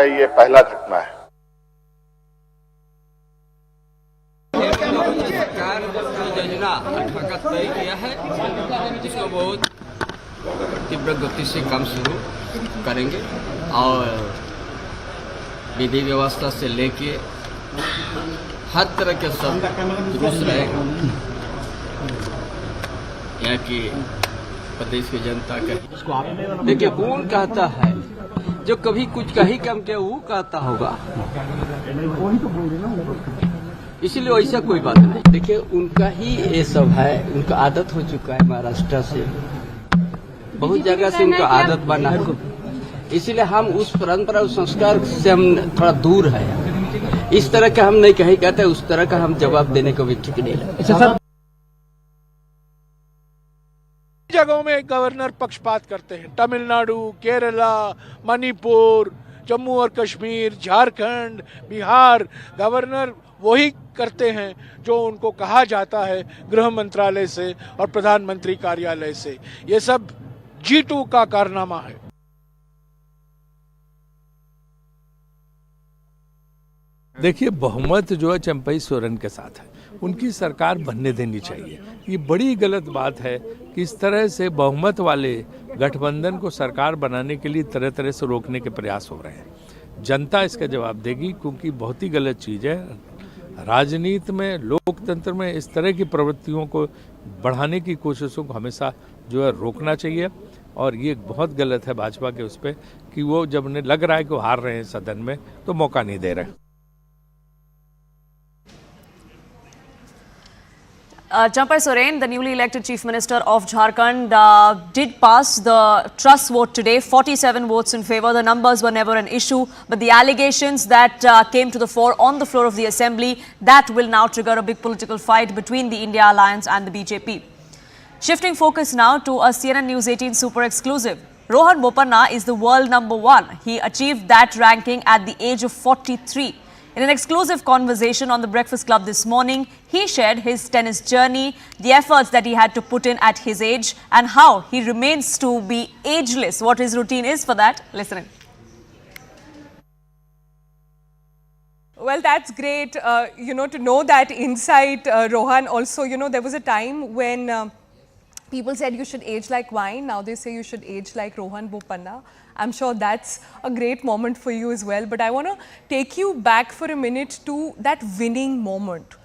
ये पहला घटना है। सरकार योजना 8 का तय किया है, जिसको बहुत तीव्र गति से काम शुरू करेंगे और विधि व्यवस्था से लेके हर तरह के सब दुरुस्त रहेगा। यहाँ की प्रदेश की जनता का देखिए, कौन कहता है जो कभी कुछ कहीं कम के वो कहता होगा, इसीलिए वैसा कोई बात नहीं। देखिए, उनका ही ये सब है, उनका आदत हो चुका है महाराष्ट्र से, बहुत जगह से उनका आदत बना है, इसीलिए हम उस परंपरा उस संस्कार से हम थोड़ा दूर है। इस तरह का हम नहीं कहीं कहते, उस तरह का हम जवाब देने को भी ठीक नहीं लगता। जगहों में गवर्नर पक्षपात करते हैं, तमिलनाडु, केरला, मणिपुर, जम्मू और कश्मीर, झारखंड, बिहार, गवर्नर वही करते हैं जो उनको कहा जाता है गृह मंत्रालय से और प्रधानमंत्री कार्यालय से। ये सब G2 का कारनामा है। देखिए, बहुमत जो है चंपई सोरेन के साथ है, उनकी सरकार बनने देनी चाहिए। ये बड़ी गलत बात है कि इस तरह से बहुमत वाले गठबंधन को सरकार बनाने के लिए तरह तरह से रोकने के प्रयास हो रहे हैं। जनता इसका जवाब देगी, क्योंकि बहुत ही गलत चीज़ है। राजनीति में, लोकतंत्र में इस तरह की प्रवृत्तियों को बढ़ाने की कोशिशों को हमेशा जो है रोकना चाहिए। और ये बहुत गलत है भाजपा के उस पर कि वो जब उन्हें लग रहा है कि वो हार रहे हैं सदन में, तो मौका नहीं दे रहे हैं। Champai Soren, the newly elected Chief Minister of Jharkhand, did pass the trust vote today, 47 votes in favour. The numbers were never an issue, but the allegations that came to the fore on the floor of the Assembly, that will now trigger a big political fight between the India Alliance and the BJP. Shifting focus now to a CNN News 18 super exclusive. Rohan Bopanna is the world #1. He achieved that ranking at the age of 43. In an exclusive conversation on the Breakfast Club this morning, he shared his tennis journey, the efforts that he had to put in at his age, and how he remains to be ageless. What his routine is for that, listen in. Well, that's great, to know that insight, Rohan. Also, there was a time when people said you should age like wine. Now they say you should age like Rohan Bopanna. I'm sure that's a great moment for you as well. But I want to take you back for a minute to that winning moment,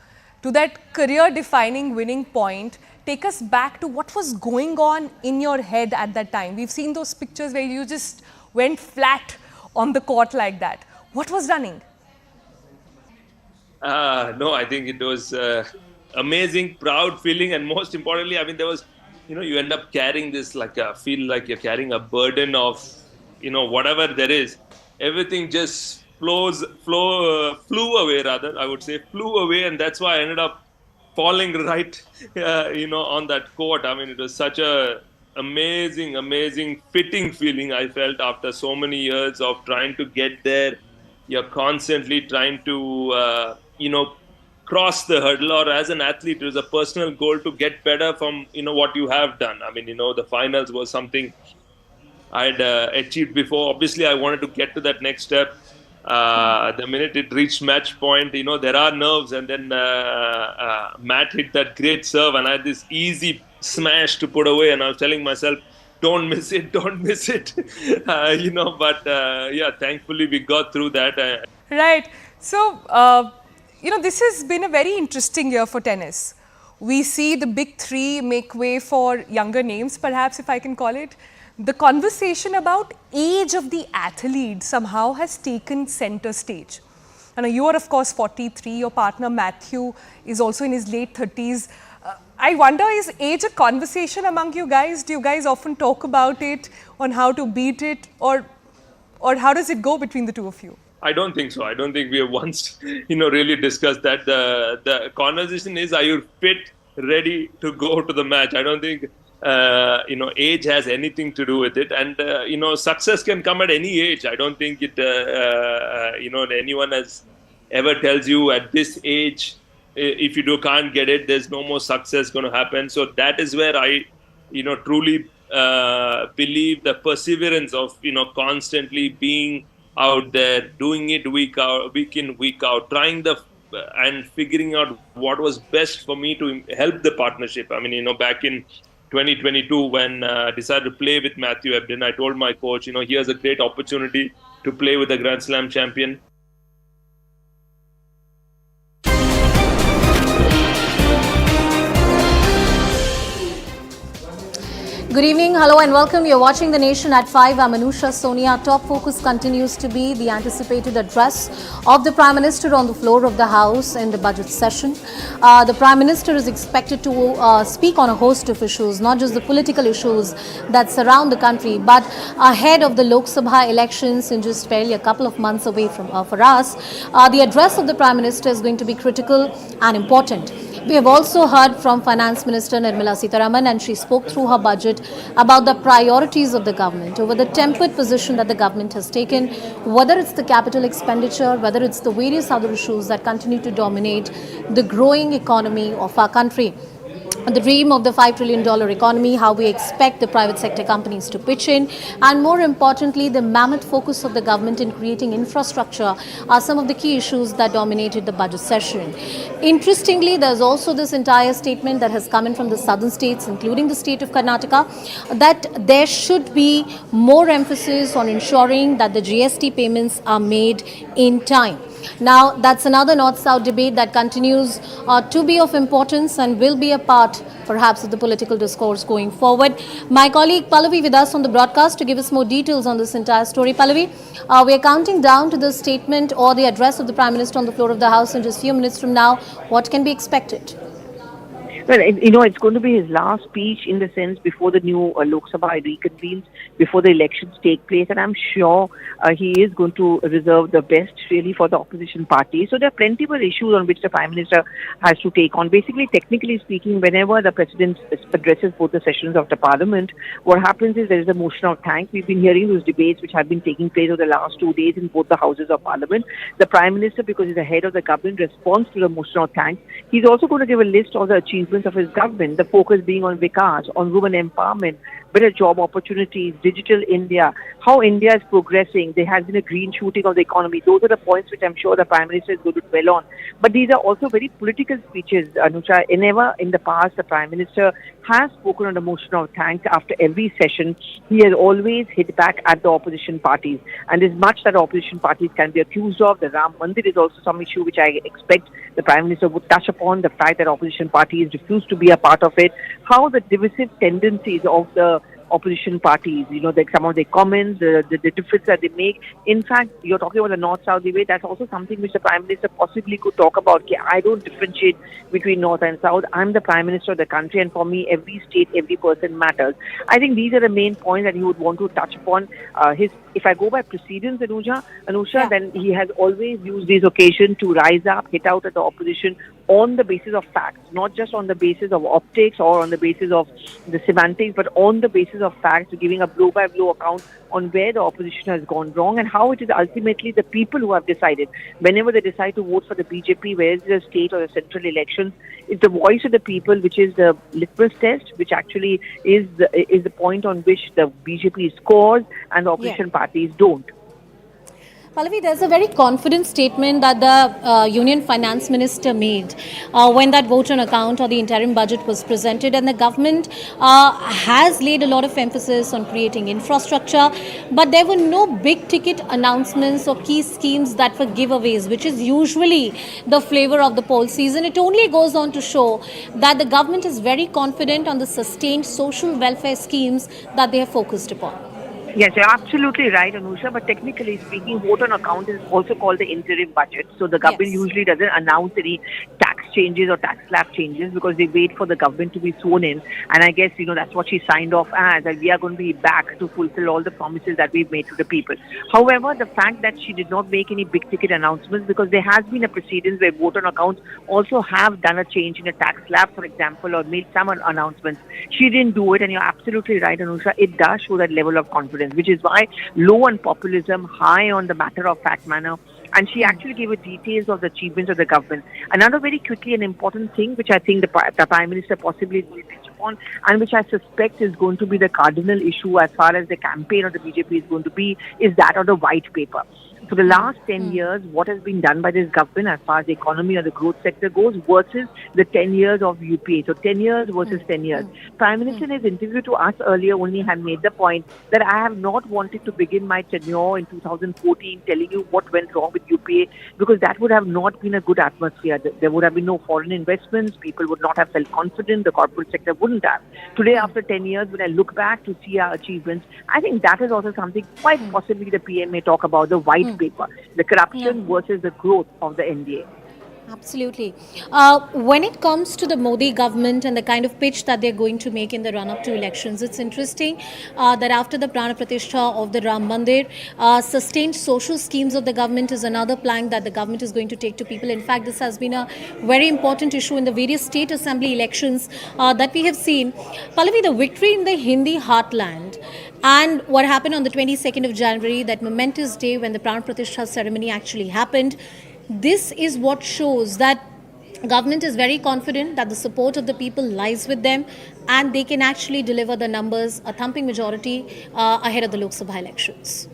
to that career-defining winning point. Take us back to what was going on in your head at that time. We've seen those pictures where you just went flat on the court like that. What was running? No, I think it was amazing, proud feeling, and most importantly, I mean, there was, you end up carrying this feel like you're carrying a burden of, whatever there is. Everything just flew away, rather, I would say, flew away, and that's why I ended up falling right, on that court. I mean, it was such a amazing, fitting feeling I felt after so many years of trying to get there. You're constantly trying to, cross the hurdle, or as an athlete, it was a personal goal to get better from, what you have done. I mean, the finals was something I'd achieved before. Obviously, I wanted to get to that next step. The minute it reached match point, there are nerves, and then Matt hit that great serve, and I had this easy smash to put away, and I was telling myself, don't miss it. But yeah, thankfully we got through that. Right. So, this has been a very interesting year for tennis. We see the big three make way for younger names, perhaps, if I can call it. The conversation about age of the athlete somehow has taken center stage. And you are, of course, 43. Your partner, Matthew, is also in his late 30s. I wonder, is age a conversation among you guys? Do you guys often talk about it, on how to beat it, or how does it go between the two of you? I don't think so. I don't think we have once, really discussed that. The conversation is, are you fit, ready to go to the match? I don't think, age has anything to do with it. And, success can come at any age. I don't think it, anyone has ever tells you at this age, if you can't get it, there's no more success going to happen. So that is where I, truly believe the perseverance of, constantly being out there, doing it week in, week out, trying and figuring out what was best for me to help the partnership. I mean, back in 2022, when I decided to play with Matthew Ebden, I told my coach, here's a great opportunity to play with a Grand Slam champion. Good evening, hello and welcome. You're watching The Nation at 5. I'm Anusha Sonia. Top focus continues to be the anticipated address of the Prime Minister on the floor of the House in the budget session. The Prime Minister is expected to speak on a host of issues, not just the political issues that surround the country, but ahead of the Lok Sabha elections in just barely a couple of months away from for us. The address of the Prime Minister is going to be critical and important. We have also heard from Finance Minister Nirmala Sitharaman, and she spoke through her budget about the priorities of the government over the tempered position that the government has taken, whether it's the capital expenditure, whether it's the various other issues that continue to dominate the growing economy of our country. The dream of the $5 trillion economy, how we expect the private sector companies to pitch in, and more importantly, the mammoth focus of the government in creating infrastructure are some of the key issues that dominated the budget session. Interestingly, there's also this entire statement that has come in from the southern states, including the state of Karnataka, that there should be more emphasis on ensuring that the GST payments are made in time. Now, that's another North-South debate that continues to be of importance and will be a part, perhaps, of the political discourse going forward. My colleague Pallavi with us on the broadcast to give us more details on this entire story. Pallavi, we are counting down to the statement or the address of the Prime Minister on the floor of the House in just a few minutes from now. What can be expected? Well, it's going to be his last speech in the sense before the new Lok Sabha reconvenes, before the elections take place, and I'm sure he is going to reserve the best really for the opposition party. So there are plenty of issues on which the Prime Minister has to take on. Basically, technically speaking, whenever the President addresses both the sessions of the Parliament, what happens is there is a motion of thanks. We've been hearing those debates which have been taking place over the last 2 days in both the houses of Parliament. The Prime Minister, because he's the head of the government, responds to the motion of thanks. He's also going to give a list of the achievements of his government, the focus being on Vikas, on women empowerment, better job opportunities, digital India, how India is progressing. There has been a green shooting of the economy. Those are the points which I'm sure the Prime Minister is going to dwell on. But these are also very political speeches, Anusha. Never in the past, the Prime Minister has spoken on the motion of thanks after every session. He has always hit back at the opposition parties. And there's much that opposition parties can be accused of. The Ram Mandir is also some issue which I expect the Prime Minister would touch upon. The fact that opposition parties refuse to be a part of it. How the divisive tendencies of the opposition parties, like some of their comments, the difference that they make. In fact, you're talking about the North-South debate. That's also something which the Prime Minister possibly could talk about. I don't differentiate between North and South. I'm the Prime Minister of the country, and for me, every state, every person matters. I think these are the main points that he would want to touch upon. If I go by precedence, Anusha, then he has always used this occasion to rise up, hit out at the opposition on the basis of facts, not just on the basis of optics or on the basis of the semantics, but on the basis of facts, giving a blow-by-blow account on where the opposition has gone wrong and how it is ultimately the people who have decided. Whenever they decide to vote for the BJP, whether it's the state or the central elections, it's the voice of the people which is the litmus test, which actually is the point on which the BJP scores and the opposition parties don't. Pallavi, there's a very confident statement that the Union Finance Minister made when that vote on account or the interim budget was presented, and the government has laid a lot of emphasis on creating infrastructure, but there were no big ticket announcements or key schemes that were giveaways, which is usually the flavor of the poll season. It only goes on to show that the government is very confident on the sustained social welfare schemes that they have focused upon. Yes, you're absolutely right, Anusha. But technically speaking, vote on account is also called the interim budget. So the government usually doesn't announce any tax changes or tax slab changes because they wait for the government to be sworn in. And I guess, that's what she signed off as, that we are going to be back to fulfill all the promises that we've made to the people. However, the fact that she did not make any big ticket announcements, because there has been a precedence where vote on accounts also have done a change in a tax slab, for example, or made some announcements. She didn't do it, and you're absolutely right, Anusha. It does show that level of confidence, which is why low on populism, high on the matter-of-fact manner. And she actually gave her details of the achievements of the government. Another very quickly and important thing, which I think the Prime Minister possibly will touch upon, and which I suspect is going to be the cardinal issue as far as the campaign of the BJP is going to be, is that of the white paper. For the last 10 years, what has been done by this government as far as the economy or the growth sector goes versus the 10 years of UPA. So 10 years versus 10 years. Prime Minister in his interview to us earlier only had made the point that I have not wanted to begin my tenure in 2014 telling you what went wrong with UPA, because that would have not been a good atmosphere. There would have been no foreign investments. People would not have felt confident. The corporate sector wouldn't have. Today, after 10 years, when I look back to see our achievements, I think that is also something quite possibly the PM may talk about, the white paper, the corruption versus the growth of the NDA. Absolutely. When it comes to the Modi government and the kind of pitch that they're going to make in the run-up to elections, it's interesting that after the Prana Pratishtha of the Ram Mandir, sustained social schemes of the government is another plank that the government is going to take to people. In fact, this has been a very important issue in the various state assembly elections that we have seen. Pallavi, the victory in the Hindi heartland and what happened on the 22nd of January, that momentous day when the Prana Pratishtha ceremony actually happened, this is what shows that government is very confident that the support of the people lies with them and they can actually deliver the numbers, a thumping majority ahead of the Lok Sabha elections.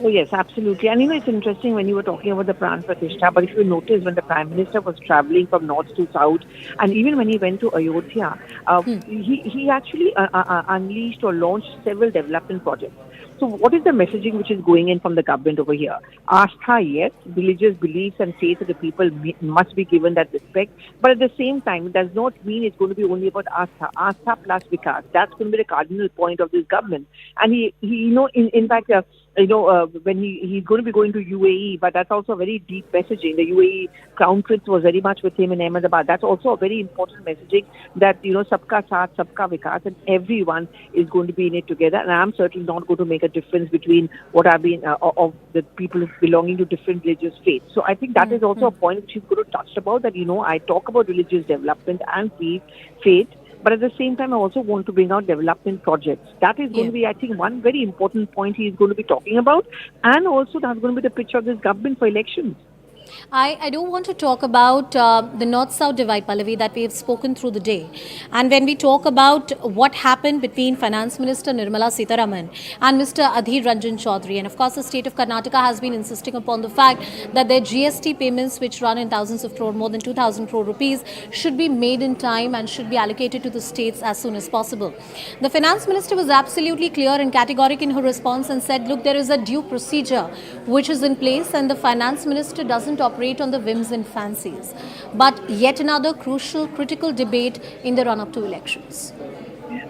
Oh yes, absolutely. And it's interesting when you were talking about the Pran Pratishtha, but if you notice when the Prime Minister was travelling from north to south, and even when he went to Ayodhya, he actually unleashed or launched several development projects. So what is the messaging which is going in from the government over here? Astha, yes, religious beliefs and faith of the people must be given that respect. But at the same time, it does not mean it's going to be only about Astha. Astha plus Vikas. That's going to be the cardinal point of this government. And he in fact, when he's going to be going to UAE, but that's also a very deep messaging. The UAE Crown Prince was very much with him in Ahmedabad. That's also a very important messaging that, sabka saath, sabka vikas, and everyone is going to be in it together. And I'm certainly not going to make a difference between what have been of the people belonging to different religious faiths. So I think that is also a point which he's going to touch about, that, I talk about religious development and faith, but at the same time, I also want to bring out development projects. That is going to be, I think, one very important point he is going to be talking about. And also that's going to be the pitch of this government for elections. I do want to talk about the North-South divide, Pallavi, that we have spoken through the day. And when we talk about what happened between Finance Minister Nirmala Sitharaman and Mr. Adhir Ranjan Chaudhary, and of course the state of Karnataka has been insisting upon the fact that their GST payments, which run in thousands of crore, more than 2,000 crore rupees, should be made in time and should be allocated to the states as soon as possible. The Finance Minister was absolutely clear and categoric in her response and said, look, there is a due procedure which is in place and the Finance Minister doesn't operate on the whims and fancies. But yet another crucial, critical debate in the run-up to elections.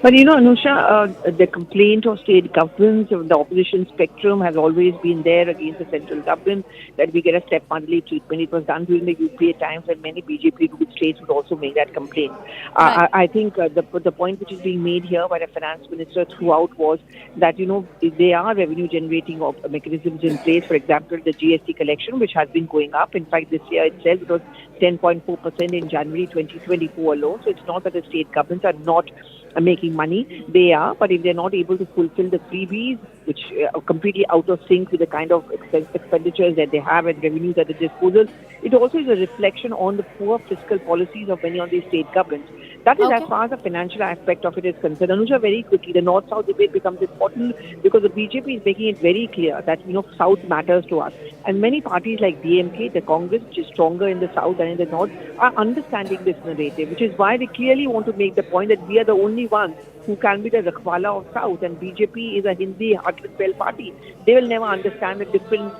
But Anusha, the complaint of state governments of the opposition spectrum has always been there against the central government that we get a step-motherly treatment. It was done during the UPA times, and many BJP-ruled states would also make that complaint. Right. I think the point which is being made here by the finance minister throughout was that there are revenue-generating mechanisms in place. For example, the GST collection, which has been going up. In fact, this year itself it was 10.4% in January 2024 alone. So it's not that the state governments are not making money. They are, but if they're not able to fulfill the freebies, which are completely out of sync with the kind of expenditures that they have and revenues at their disposal, it also is a reflection on the poor fiscal policies of many of these state governments. That is as far as the financial aspect of it is concerned. Anusha, very quickly, the North-South debate becomes important because the BJP is making it very clear that, South matters to us. And many parties like DMK, the Congress, which is stronger in the South than in the North, are understanding this narrative, which is why they clearly want to make the point that we are the only ones who can be the Rakhwala of South, and BJP is a Hindi heart-and-soul party. They will never understand the different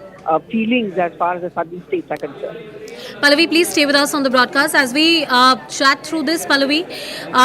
feelings as far as the southern states are concerned. Pallavi, please stay with us on the broadcast as we chat through this. Pallavi,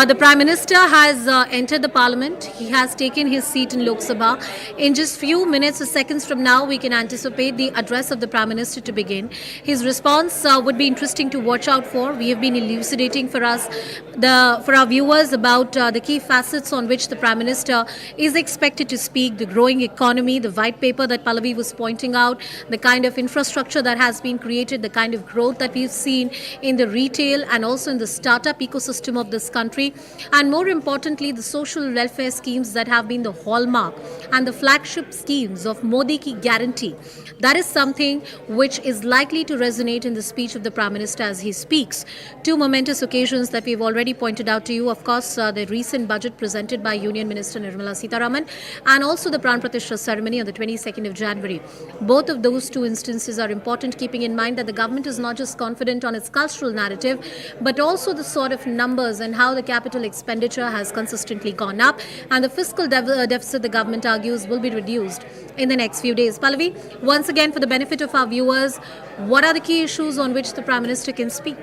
the Prime Minister has entered the Parliament. He has taken his seat in Lok Sabha. In just few minutes or seconds from now, we can anticipate the address of the Prime Minister to begin. His response would be interesting to watch out for. We have been elucidating for our viewers about the key facets on which the Prime Minister is expected to speak, the growing economy, the white paper that Pallavi was pointing out, the kind of infrastructure that has been created, the kind of growth that we've seen in the retail and also in the startup ecosystem of this country, and more importantly, the social welfare schemes that have been the hallmark and the flagship schemes of Modi Ki Guarantee. That is something which is likely to resonate in the speech of the Prime Minister as he speaks. Two momentous occasions that we've already pointed out to you, of course, the recent budget presented by Union Minister Nirmala Sitharaman and also the Pran Pratishtha ceremony on the 22nd of January. Both of those two instances are important, keeping in mind that the government is not just confident on its cultural narrative, but also the sort of numbers and how the capital expenditure has consistently gone up, and the fiscal deficit the government argues will be reduced in the next few days. Pallavi, once again, for the benefit of our viewers, what are the key issues on which the Prime Minister can speak?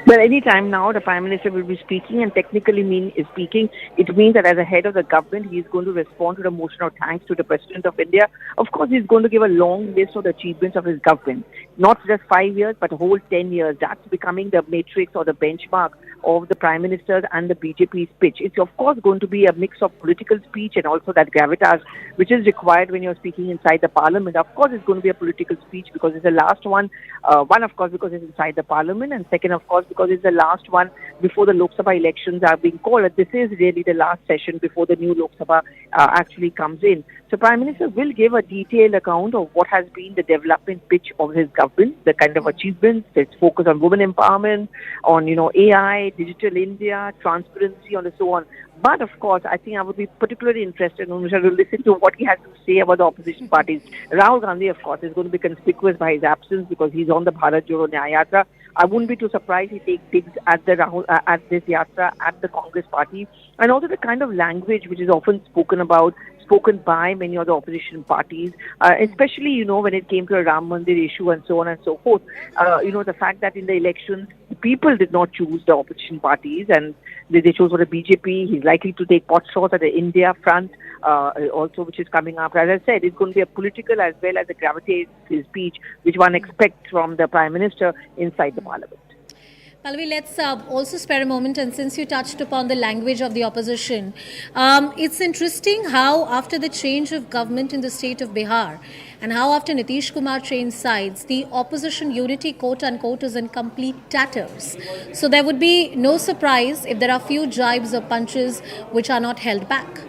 Well, any time now, the Prime Minister will be speaking, and technically speaking, it means that as a head of the government, he is going to respond to the motion of thanks to the President of India. Of course, he's going to give a long list of the achievements of his government. Not just 5 years, but a whole 10 years. That's becoming the matrix or the benchmark of the Prime Minister's and the BJP's pitch. It's of course going to be a mix of political speech and also that gravitas which is required when you're speaking inside the Parliament. Of course, it's going to be a political speech because it's the last one. One, of course, because it's inside the Parliament, and second, of course, because it's the last one before the Lok Sabha elections are being called. This is really the last session before the new Lok Sabha actually comes in. So Prime Minister will give a detailed account of what has been the development pitch of his government, the kind of achievements, its focus on women empowerment, on AI, digital India, transparency, and so on. But of course, I think I would be particularly interested in to listen to what he has to say about the opposition parties. Rahul Gandhi, of course, is going to be conspicuous by his absence because he's on the Bharat Jodo Nyaya Yatra. I wouldn't be too surprised he takes digs at the at this yatra at the Congress party, and also the kind of language which is often spoken by many of the opposition parties, especially, when it came to a Ram Mandir issue and so on and so forth. The fact that in the elections, people did not choose the opposition parties and they chose for the BJP. He's likely to take pot shots at the India front, also, which is coming up. As I said, it's going to be a political as well as a gravitative speech, which one expects from the Prime Minister inside the Parliament. Pallavi, let's also spare a moment, and since you touched upon the language of the opposition, it's interesting how after the change of government in the state of Bihar and how after Nitish Kumar changed sides, the opposition unity, quote unquote, is in complete tatters. So there would be no surprise if there are few jibes or punches which are not held back.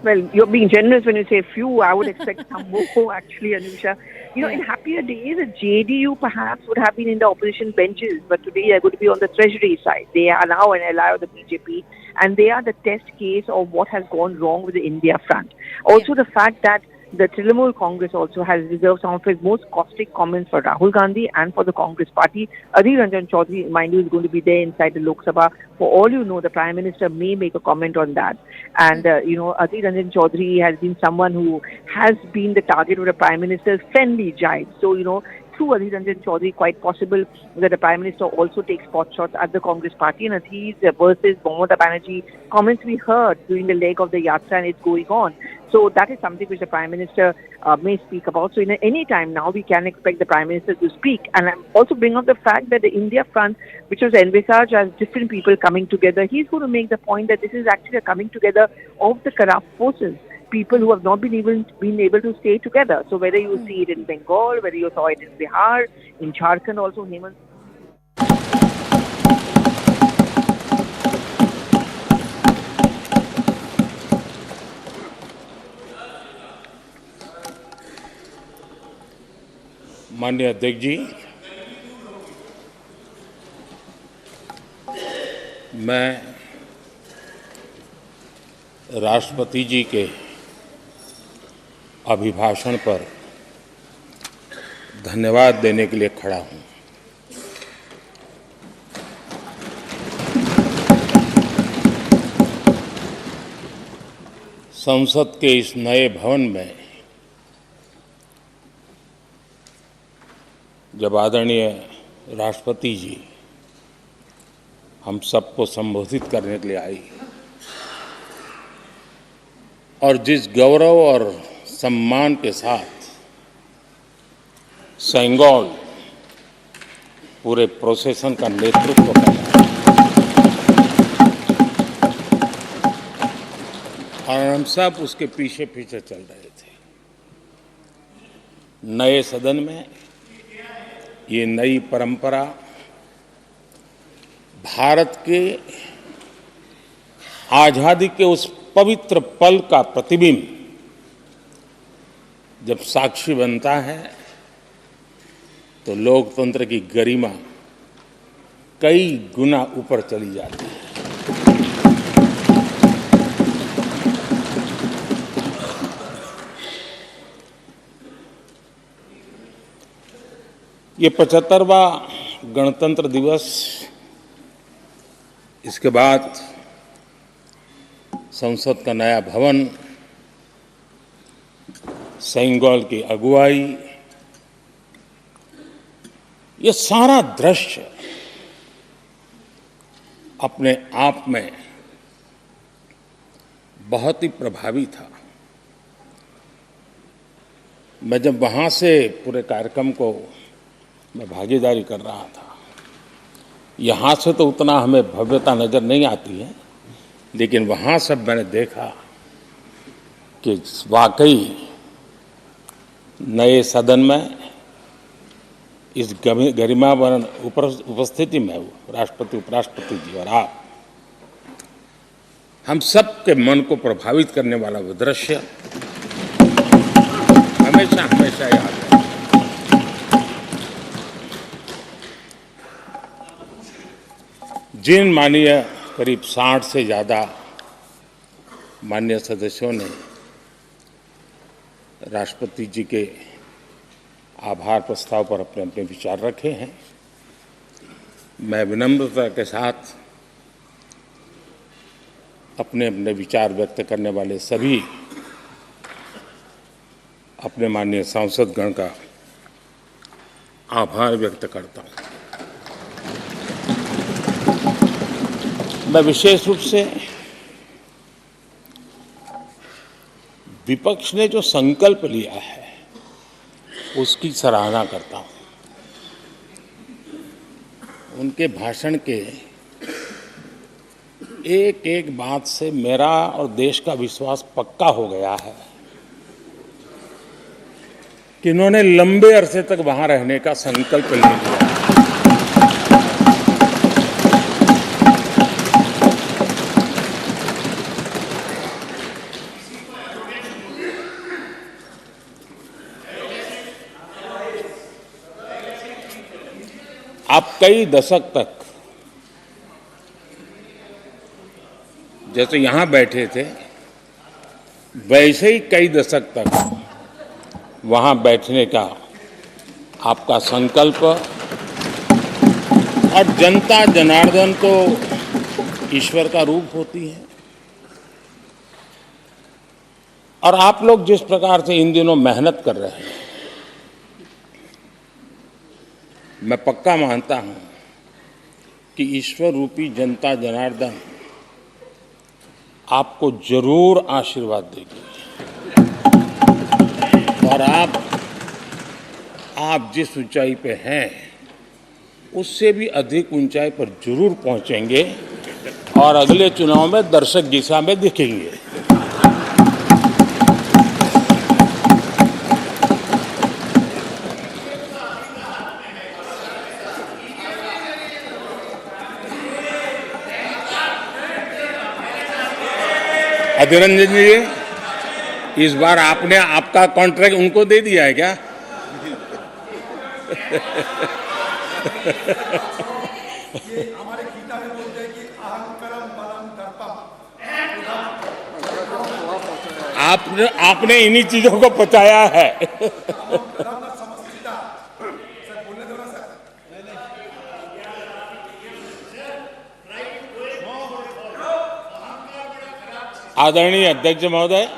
Well, you're being generous when you say few. I would expect some more, actually, Anusha. In happier days, a JDU perhaps would have been in the opposition benches, but today they're going to be on the treasury side. They are now an ally of the BJP, and they are the test case of what has gone wrong with the India front. Also, the fact that the Trinamool Congress also has reserved some of his most caustic comments for Rahul Gandhi and for the Congress party. Adhir Ranjan Chaudhary, mind you, is going to be there inside the Lok Sabha. For all you know, the Prime Minister may make a comment on that. And, Adhir Ranjan Chaudhary has been someone who has been the target of the Prime Minister's friendly jibe. So, through Adhir Ranjan Chaudhary, quite possible that the Prime Minister also takes pot shots at the Congress party. And Adhir versus Mamata Banerjee comments we heard during the leg of the yatra, and it's going on. So that is something which the Prime Minister may speak about. So in any time now, we can expect the Prime Minister to speak. And I'm also bring up the fact that the India front, which was envisaged as different people coming together, he's going to make the point that this is actually a coming together of the corrupt forces. People who have not been able to stay together. So whether you see it in Bengal, whether you saw it in Bihar, in Jharkhand also, Hemant. माननीय अध्यक्ष जी, मैं राष्ट्रपति जी के अभिभाषण पर धन्यवाद देने के लिए खड़ा हूं। संसद के इस नए भवन में जब आदरणीय राष्ट्रपति जी हम सबको संबोधित करने के लिए आई और जिस गौरव और सम्मान के साथ सेंगोल पूरे प्रोसेसन का नेतृत्व कर रहा और हम सब उसके पीछे पीछे चल रहे थे। नए सदन में ये नई परंपरा भारत के आजादी के उस पवित्र पल का प्रतिबिंब जब साक्षी बनता है तो लोकतंत्र की गरिमा कई गुना ऊपर चली जाती है। ये 75वां गणतंत्र दिवस, इसके बाद संसद का नया भवन, सेंगोल की अगुवाई, ये सारा दृश्य अपने आप में बहुत ही प्रभावी था। मैं जब वहां से पूरे कार्यक्रम को मैं भागीदारी कर रहा था, यहाँ से तो उतना हमें भव्यता नजर नहीं आती है, लेकिन वहाँ सब मैंने देखा कि वाकई नए सदन में इस गरिमावान उपस्थिति में राष्ट्रपति, उपराष्ट्रपति जी और आप, हम सब के मन को प्रभावित करने वाला वो दृश्य हमेशा हमेशा याद है। जिन माननीय करीब 60 से ज़्यादा माननीय सदस्यों ने राष्ट्रपति जी के आभार प्रस्ताव पर अपने अपने विचार रखे हैं, मैं विनम्रता के साथ अपने अपने विचार व्यक्त करने वाले सभी अपने माननीय सांसदगण का आभार व्यक्त करता हूँ। मैं विशेष रूप से विपक्ष ने जो संकल्प लिया है उसकी सराहना करता हूँ। उनके भाषण के एक एक बात से मेरा और देश का विश्वास पक्का हो गया है कि इन्होंने लंबे अरसे तक वहां रहने का संकल्प ले लिया। आप कई दशक तक जैसे यहां बैठे थे, वैसे ही कई दशक तक वहां बैठने का आपका संकल्प, और जनता जनार्दन तो ईश्वर का रूप होती है, और आप लोग जिस प्रकार से इन दिनों मेहनत कर रहे हैं, मैं पक्का मानता हूं कि ईश्वर रूपी जनता जनार्दन आपको जरूर आशीर्वाद देगी, और आप जिस ऊंचाई पे हैं उससे भी अधिक ऊंचाई पर जरूर पहुंचेंगे और अगले चुनाव में दर्शक दिशा में दिखेंगे। अधिरंजन जी, इस बार आपने आपका कॉन्ट्रैक्ट उनको दे दिया है क्या? आपने इन्हीं चीजों को पचाया है। आदरणीय अध्यक्ष महोदय,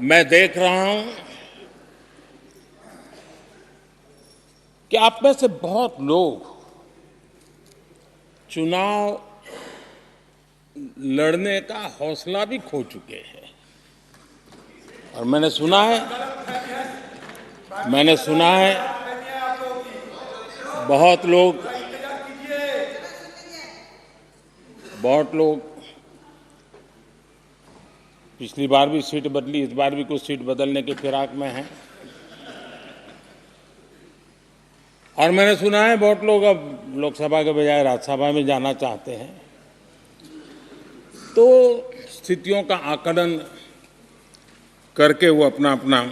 मैं देख रहा हूं कि आप में से बहुत लोग चुनाव लड़ने का हौसला भी खो चुके हैं, और मैंने सुना है बहुत लोग पिछली बार भी सीट बदली, इस बार भी कुछ सीट बदलने के फिराक में हैं। और मैंने सुना है बहुत लोग अब लोकसभा के बजाय राज्यसभा में जाना चाहते हैं। तो स्थितियों का आकलन करके वो अपना अपना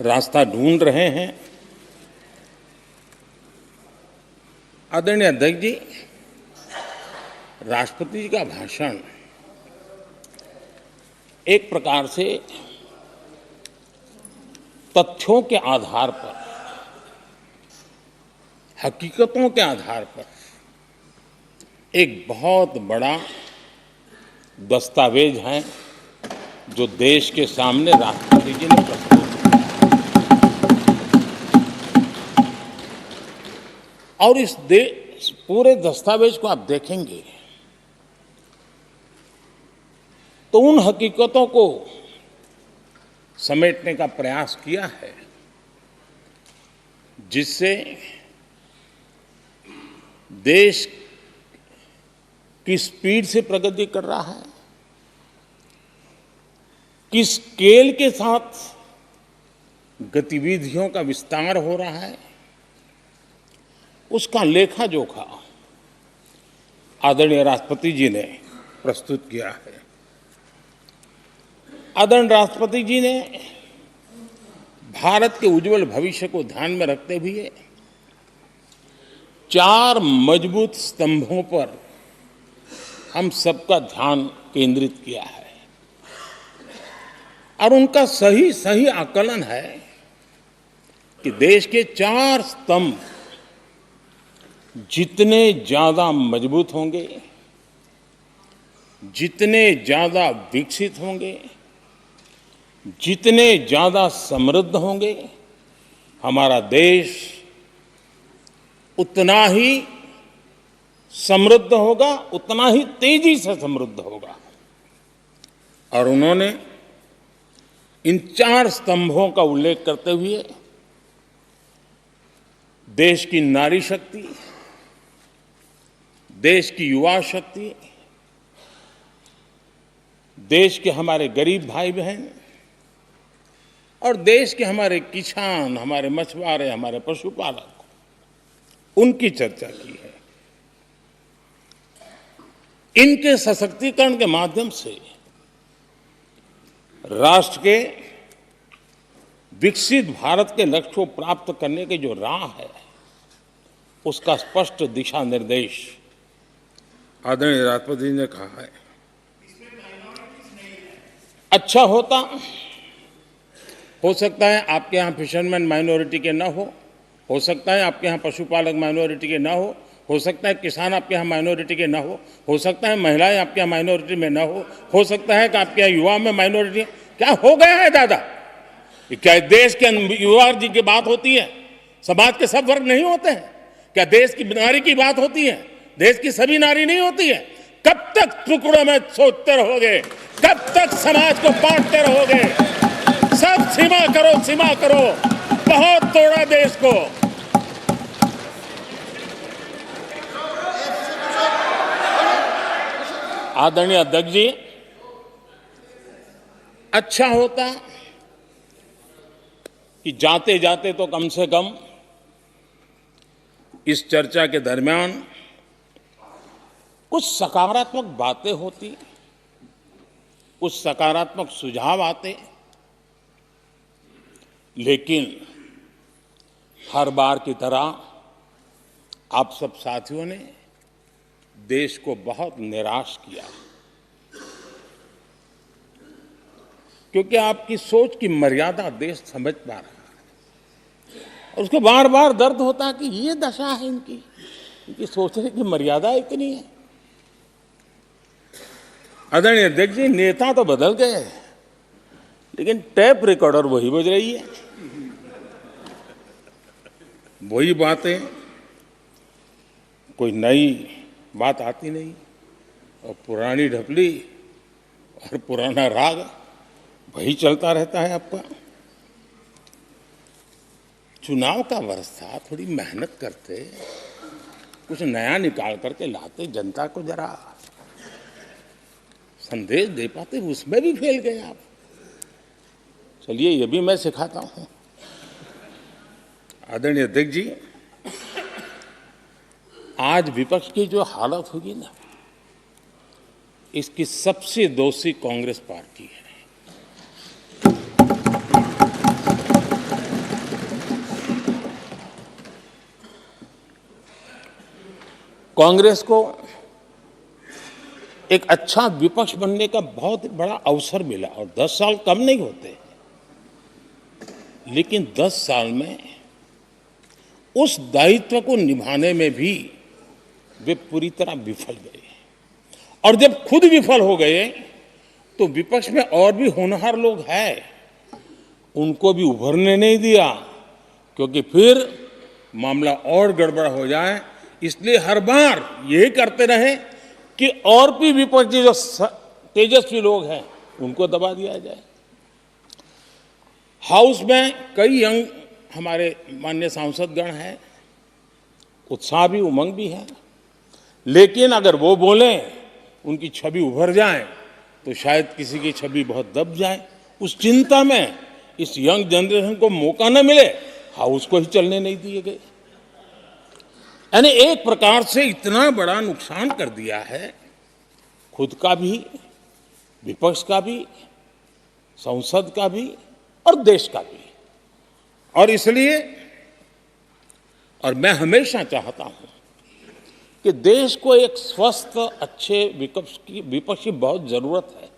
रास्ता ढूंढ रहे हैं। आदरणीय अध्यक्ष जी, राष्ट्रपति जी का भाषण एक प्रकार से तथ्यों के आधार पर, हकीकतों के आधार पर एक बहुत बड़ा दस्तावेज है जो देश के सामने राष्ट्रपति जी ने प्रस्तुत किया। और इस पूरे दस्तावेज को आप देखेंगे तो उन हकीकतों को समेटने का प्रयास किया है जिससे देश किस स्पीड से प्रगति कर रहा है, किस स्केल के साथ गतिविधियों का विस्तार हो रहा है, उसका लेखा जोखा आदरणीय राष्ट्रपति जी ने प्रस्तुत किया है। आदरणीय राष्ट्रपति जी ने भारत के उज्जवल भविष्य को ध्यान में रखते हुए 4 मजबूत स्तंभों पर हम सबका ध्यान केंद्रित किया है और उनका सही आकलन है कि देश के 4 स्तंभ जितने ज्यादा मजबूत होंगे, जितने ज्यादा विकसित होंगे, जितने ज्यादा समृद्ध होंगे, हमारा देश उतना ही समृद्ध होगा, उतना ही तेजी से समृद्ध होगा। और उन्होंने इन 4 स्तंभों का उल्लेख करते हुए देश की नारी शक्ति, देश की युवा शक्ति, देश के हमारे गरीब भाई बहन और देश के हमारे किसान, हमारे मछुआरे, हमारे पशुपालक, उनकी चर्चा की है। इनके सशक्तिकरण के माध्यम से राष्ट्र के विकसित भारत के लक्ष्य को प्राप्त करने की जो राह है, उसका स्पष्ट दिशा निर्देश आदरणीय राष्ट्रपति जी ने कहा है। अच्छा होता, हो सकता है आपके यहाँ फिशरमैन माइनॉरिटी के ना हो सकता है आपके यहाँ पशुपालक माइनॉरिटी के ना हो सकता है किसान आपके यहाँ माइनॉरिटी के ना हो सकता है महिलाएं आपके यहाँ माइनॉरिटी में ना हो सकता है कि आपके यहाँ युवा में माइनॉरिटी। क्या हो गया है दादा? क्या देश के युवा जी की बात होती है? समाज के सब वर्ग नहीं होते हैं? क्या देश की नारी की बात होती है? देश की सभी नारी नहीं होती है? कब तक टुकड़ों में सोचते रहोगे? कब तक समाज को बांटते रहोगे? सब सीमा करो, बहुत तोड़ा देश को। आदरणीय अध्यक्ष जी, अच्छा होता कि जाते जाते तो कम से कम इस चर्चा के दरमियान कुछ सकारात्मक बातें होती, कुछ सकारात्मक सुझाव आते, लेकिन हर बार की तरह आप सब साथियों ने देश को बहुत निराश किया, क्योंकि आपकी सोच की मर्यादा देश समझ पा रहा है और उसको बार बार दर्द होता है कि ये दशा है इनकी सोचने की मर्यादा इतनी है। आदरणीय अध्यक्ष जी, नेता तो बदल गए लेकिन टेप रिकॉर्डर वही बज रही है, वही बातें, कोई नई बात आती नहीं और पुरानी ढपली और पुराना राग वही चलता रहता है आपका। चुनाव का वर्ष था, थोड़ी मेहनत करते, कुछ नया निकाल करके लाते, जनता को जरा संदेश दे पाते, उसमें भी फेल गए आप। चलिए ये भी मैं सिखाता हूं। आदरणीय अध्यक्ष जी, आज विपक्ष की जो हालत होगी ना, इसकी सबसे दोषी कांग्रेस पार्टी है। कांग्रेस को एक अच्छा विपक्ष बनने का बहुत बड़ा अवसर मिला, और 10 साल कम नहीं होते, लेकिन 10 साल में उस दायित्व को निभाने में भी वे पूरी तरह विफल गए। और जब खुद विफल हो गए तो विपक्ष में और भी होनहार लोग हैं, उनको भी उभरने नहीं दिया, क्योंकि फिर मामला और गड़बड़ हो जाए। इसलिए हर बार यही करते रहे कि और भी विपक्षी जो तेजस्वी लोग हैं उनको दबा दिया जाए। हाउस में कई यंग हमारे माननीय सांसदगण हैं, उत्साह भी उमंग भी है, लेकिन अगर वो बोलें, उनकी छवि उभर जाए तो शायद किसी की छवि बहुत दब जाए। उस चिंता में इस यंग जनरेशन को मौका न मिले, हाउस को ही चलने नहीं दिए गए। यानी एक प्रकार से इतना बड़ा नुकसान कर दिया है, खुद का भी, विपक्ष का भी, संसद का भी और देश का भी। और इसलिए, और मैं हमेशा चाहता हूं कि देश को एक स्वस्थ अच्छे विपक्ष की बहुत जरूरत है।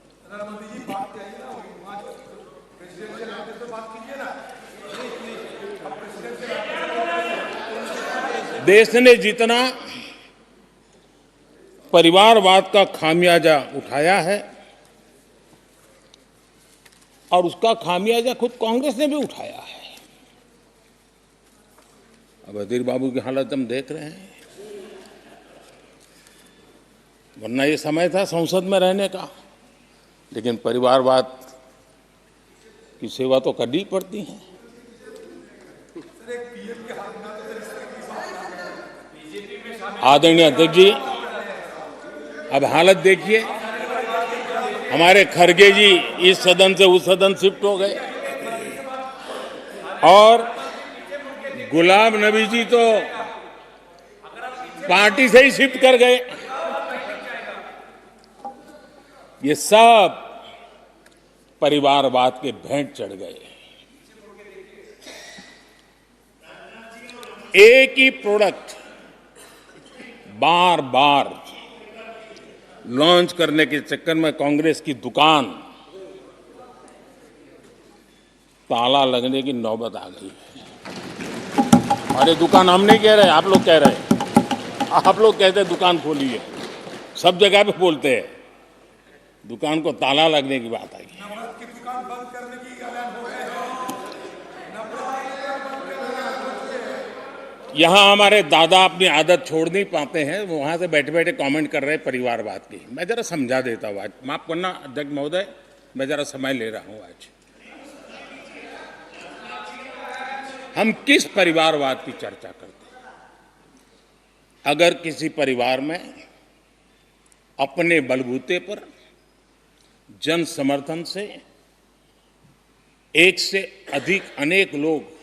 देश ने जितना परिवारवाद का खामियाजा उठाया है, और उसका खामियाजा खुद कांग्रेस ने भी उठाया है। अब अधीर बाबू की हालत हम देख रहे हैं, वरना ये समय था संसद में रहने का, लेकिन परिवारवाद की सेवा तो करनी पड़ती है। आदरणीय अध्यक्ष जी, अब हालत देखिए, हमारे खड़गे जी इस सदन से उस सदन शिफ्ट हो गए, और गुलाम नबी जी तो पार्टी से ही शिफ्ट कर गए। ये सब परिवारवाद के भेंट चढ़ गए। एक ही प्रोडक्ट बार बार लॉन्च करने के चक्कर में कांग्रेस की दुकान ताला लगने की नौबत आ गई है। और ये दुकान हम नहीं कह रहे, आप लोग कह रहे हैं। आप लोग कहते हैं दुकान खोली है, सब जगह पे बोलते हैं, दुकान को ताला लगने की बात आई। यहां हमारे दादा अपनी आदत छोड़ नहीं पाते हैं, वहां से बैठे बैठे कमेंट कर रहे हैं परिवारवाद की। मैं जरा समझा देता हूं, आज माफ करना अध्यक्ष महोदय, मैं जरा समय ले रहा हूं। आज हम किस परिवारवाद की चर्चा करते हैं? अगर किसी परिवार में अपने बलबूते पर जन समर्थन से एक से अधिक अनेक लोग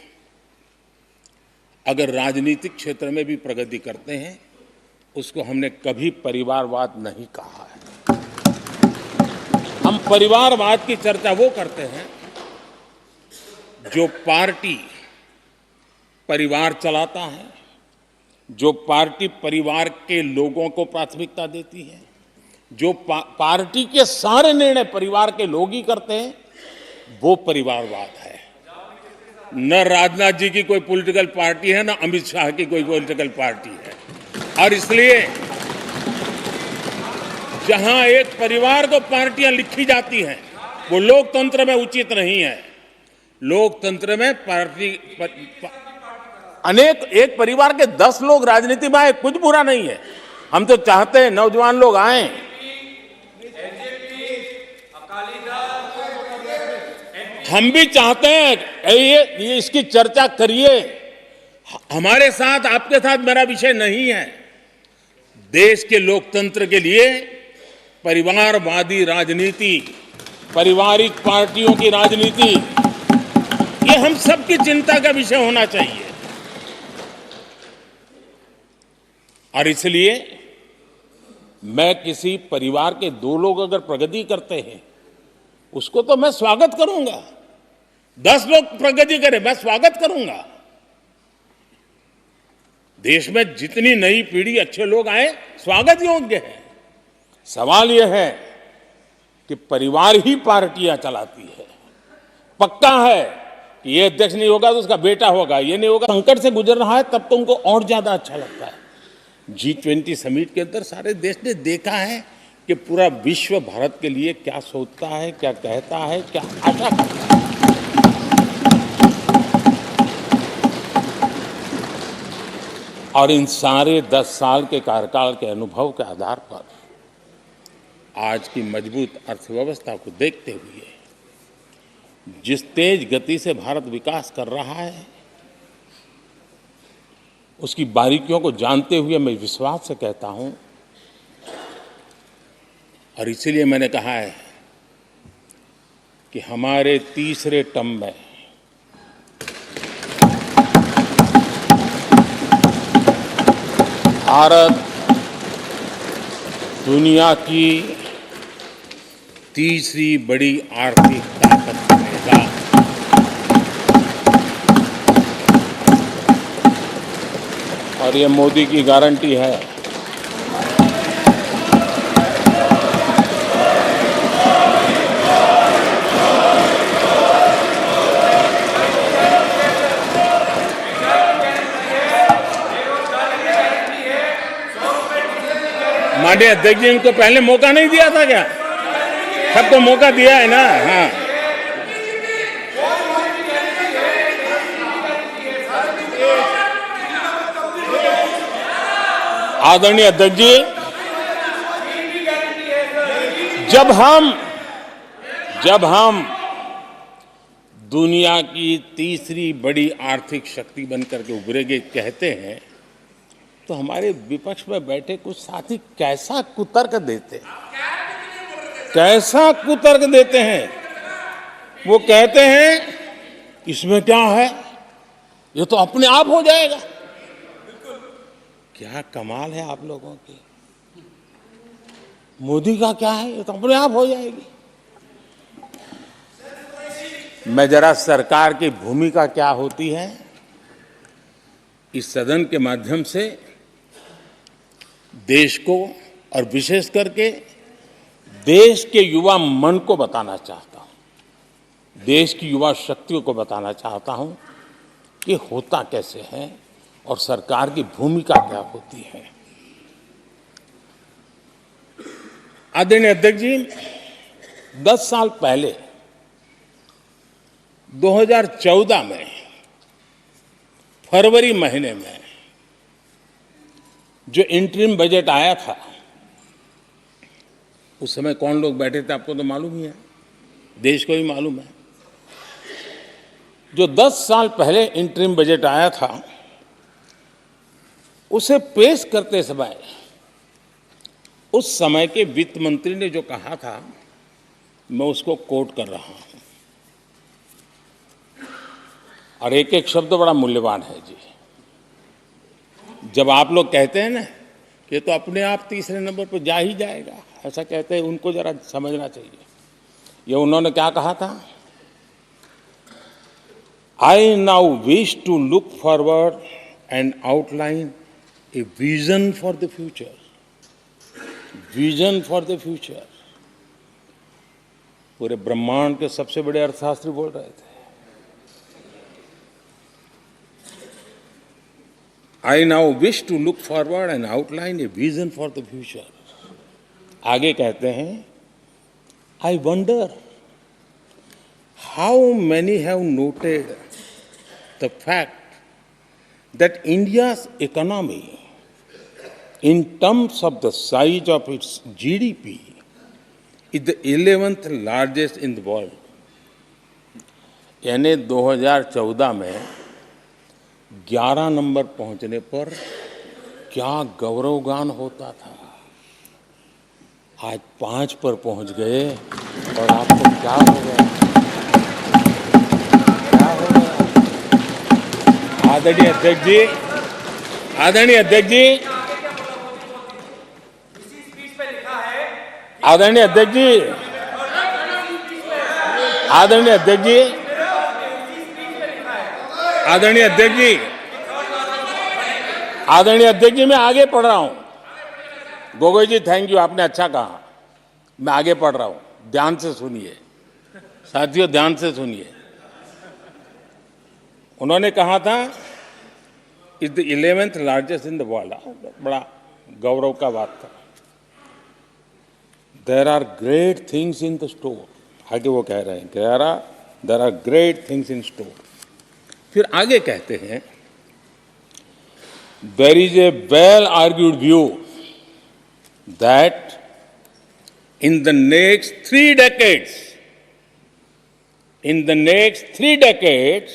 अगर राजनीतिक क्षेत्र में भी प्रगति करते हैं, उसको हमने कभी परिवारवाद नहीं कहा है। हम परिवारवाद की चर्चा वो करते हैं जो पार्टी परिवार चलाता है, जो पार्टी परिवार के लोगों को प्राथमिकता देती है, जो पार्टी के सारे निर्णय परिवार के लोग ही करते हैं, वो परिवारवाद है। न राजनाथ जी की कोई पॉलिटिकल पार्टी है, न अमित शाह की कोई पॉलिटिकल पार्टी है। और इसलिए जहां एक परिवार को पार्टियां लिखी जाती हैं, वो लोकतंत्र में उचित नहीं है। लोकतंत्र में पार्टी अनेक, एक परिवार के 10 लोग राजनीति में आए, कुछ बुरा नहीं है। हम तो चाहते हैं नौजवान लोग आए। हम भी चाहते हैं ये इसकी चर्चा करिए। हमारे साथ, आपके साथ मेरा विषय नहीं है। देश के लोकतंत्र के लिए परिवारवादी राजनीति, पारिवारिक पार्टियों की राजनीति, ये हम सबकी चिंता का विषय होना चाहिए। और इसलिए मैं किसी परिवार के दो लोग अगर प्रगति करते हैं, उसको तो मैं स्वागत करूंगा। 10 लोग प्रगति करें, मैं स्वागत करूंगा। देश में जितनी नई पीढ़ी अच्छे लोग आए, स्वागत योग्य है। सवाल यह है कि परिवार ही पार्टियां चलाती है। पक्का है कि ये अध्यक्ष नहीं होगा तो उसका बेटा होगा, ये नहीं होगा। संकट से गुजर रहा है तब तो उनको और ज्यादा अच्छा लगता है। G20 समिट के अंदर सारे देश ने देखा है कि पूरा विश्व भारत के लिए क्या सोचता है, क्या कहता है, क्या आशा करता है। और इन सारे 10 साल के कार्यकाल के अनुभव के आधार पर आज की मजबूत अर्थव्यवस्था को देखते हुए, जिस तेज गति से भारत विकास कर रहा है, उसकी बारीकियों को जानते हुए मैं विश्वास से कहता हूं, और इसीलिए मैंने कहा है कि हमारे तीसरे टर्म में भारत दुनिया की तीसरी बड़ी आर्थिक ताकत बनेगा। और ये मोदी की गारंटी है। माननीय अध्यक्ष जी, इनको पहले मौका नहीं दिया था क्या? सबको मौका दिया है ना? हाँ, आदरणीय अध्यक्ष जी, जब हम दुनिया की तीसरी बड़ी आर्थिक शक्ति बनकर के उभरेंगे कहते हैं, तो हमारे विपक्ष में बैठे कुछ साथी कैसा कुतर्क देते हैं। वो कहते हैं इसमें क्या है, ये तो अपने आप हो जाएगा। क्या कमाल है आप लोगों की। मोदी का क्या है, ये तो अपने आप हो जाएगी। मैं जरा सरकार की भूमिका क्या होती है इस सदन के माध्यम से देश को और विशेष करके देश के युवा मन को बताना चाहता हूं, देश की युवा शक्तियों को बताना चाहता हूं कि होता कैसे है और सरकार की भूमिका क्या होती है। आदरणीय अध्यक्ष जी, 10 साल पहले 2014 में फरवरी महीने में जो इंटरिम बजट आया था, उस समय कौन लोग बैठे थे आपको तो मालूम ही है, देश को ही मालूम है। जो 10 साल पहले इंटरिम बजट आया था, उसे पेश करते समय उस समय के वित्त मंत्री ने जो कहा था, मैं उसको कोट कर रहा हूं, और एक एक शब्द बड़ा मूल्यवान है जी। जब आप लोग कहते हैं ना कि तो अपने आप तीसरे नंबर पर जा ही जाएगा, ऐसा कहते हैं, उनको जरा समझना चाहिए। ये उन्होंने क्या कहा था, I now wish to look forward and outline a vision for the future. Vision for the future. पूरे ब्रह्मांड के सबसे बड़े अर्थशास्त्री बोल रहे थे। I now wish to look forward and outline a vision for the future. आगे कहते हैं, I wonder how many have noted the fact that India's economy, in terms of the size of its GDP, is the 11th largest in the world. यानी 2014 में 11 number पहुंचने पर क्या गौरवगान होता था। आज 5 पर पहुंच गए और आपको क्या हो गया? क्या हो गया? आदरणीय अध्यक्ष जी, आदरणीय अध्यक्ष जी, आदरणीय अध्यक्ष जी, आदरणीय अध्यक्ष जी, आदरणीय अध्यक्ष जी, आदरणीय अध्यक्ष जी, मैं आगे पढ़ रहा हूं। गोगोई जी, थैंक यू, आपने अच्छा कहा। मैं आगे पढ़ रहा हूं, ध्यान से सुनिए साथियों, ध्यान से सुनिए। उन्होंने कहा था is the 11th largest in the world. बड़ा गौरव का बात था। There are great things in the store. आगे वो कह रहे हैं there are great things in store. फिर आगे कहते हैं there is a well argued view that in the next 3 decades,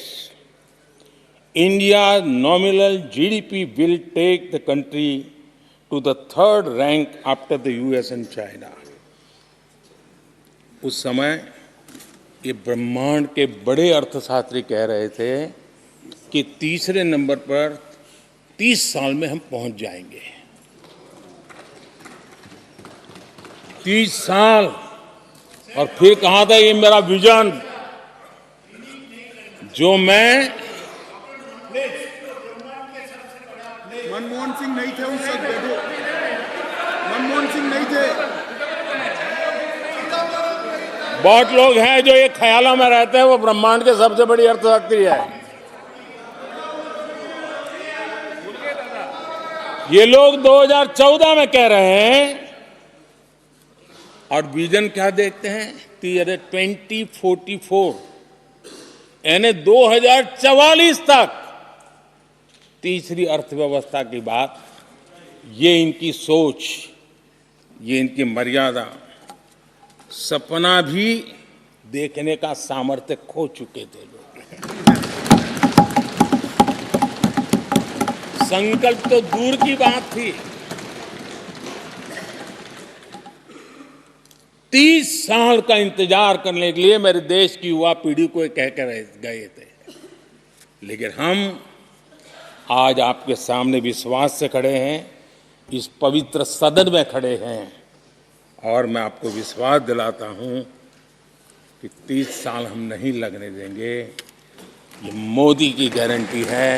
India's nominal GDP will take the country to the 3rd rank after the US and China. उस समय ये ब्रह्मांड के बड़े अर्थशास्त्री कह रहे थे कि तीसरे नंबर पर 30 साल में हम पहुंच जाएंगे। 30 साल। और फिर कहा था ये मेरा विजन जो मैं मनमोहन सिंह नहीं थे उस वक्त, देखो मनमोहन सिंह नहीं थे। बहुत लोग हैं जो ये ख्यालों में रहते हैं वो ब्रह्मांड के सबसे बड़ी अर्थशास्त्री है। ये लोग 2014 में कह रहे हैं और विजन क्या देखते हैं 2044 यानी 2044 तक तीसरी अर्थव्यवस्था की बात। ये इनकी सोच, ये इनकी मर्यादा, सपना भी देखने का सामर्थ्य खो चुके थे लोग। संकल्प तो दूर की बात थी। 30 साल का इंतजार करने के लिए मेरे देश की युवा पीढ़ी को कह कर गए थे, लेकिन हम आज आपके सामने विश्वास से खड़े हैं, इस पवित्र सदन में खड़े हैं और मैं आपको विश्वास दिलाता हूं कि 30 साल हम नहीं लगने देंगे। ये मोदी की गारंटी है।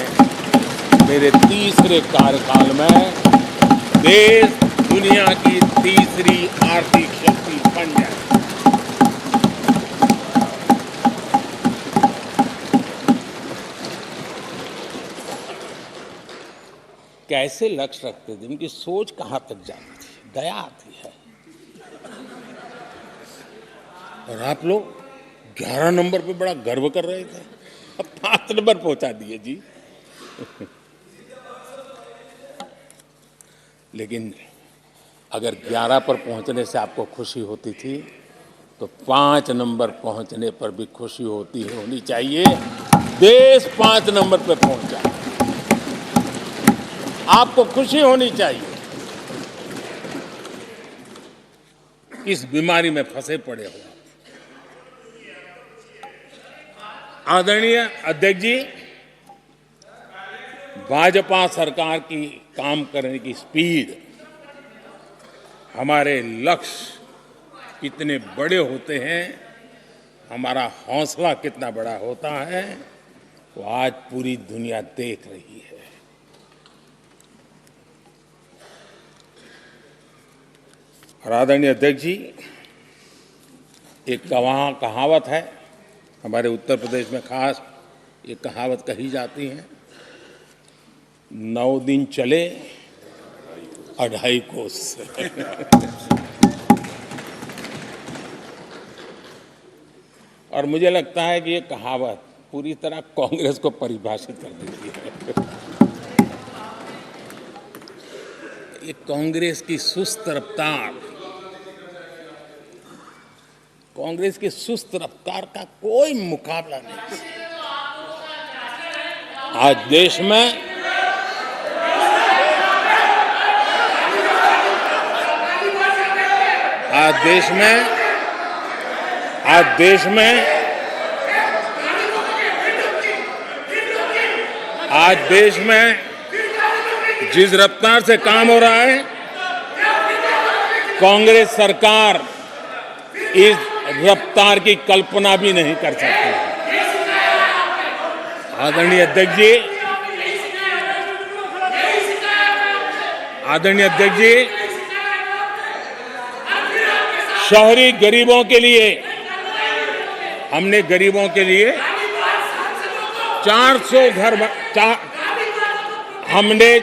मेरे तीसरे कार्यकाल में देश दुनिया की तीसरी आर्थिक शक्ति बन जाए। कैसे लक्ष्य रखते थे, उनकी सोच कहां तक जाती थी, दया आती है। और आप लोग 11 नंबर पे बड़ा गर्व कर रहे थे, अब 5 नंबर पहुंचा दिए जी। लेकिन अगर 11 पर पहुंचने से आपको खुशी होती थी तो 5 नंबर पहुंचने पर भी खुशी होनी चाहिए। देश 5 नंबर पर पहुंच जाए, आपको खुशी होनी चाहिए। इस बीमारी में फंसे पड़े हो। आदरणीय अध्यक्ष जी, भाजपा सरकार की काम करने की स्पीड, हमारे लक्ष्य कितने बड़े होते हैं, हमारा हौसला कितना बड़ा होता है, वो आज पूरी दुनिया देख रही है। और आदरणीय अध्यक्ष जी, एक कहावत है हमारे उत्तर प्रदेश में, खास ये कहावत कही जाती है, 9 दिन चले 2.5 कोस। और मुझे लगता है कि ये कहावत पूरी तरह कांग्रेस को परिभाषित कर देती है। ये कांग्रेस की सुस्त रफ्तार, कांग्रेस की सुस्त रफ्तार का कोई मुकाबला नहीं। आज देश में आज देश में जिस रफ्तार से काम हो रहा है, कांग्रेस सरकार इस रफ्तार की कल्पना भी नहीं कर सकती। आदरणीय अध्यक्ष जी, शहरी गरीबों के लिए हमने गरीबों के लिए 400 घर हमने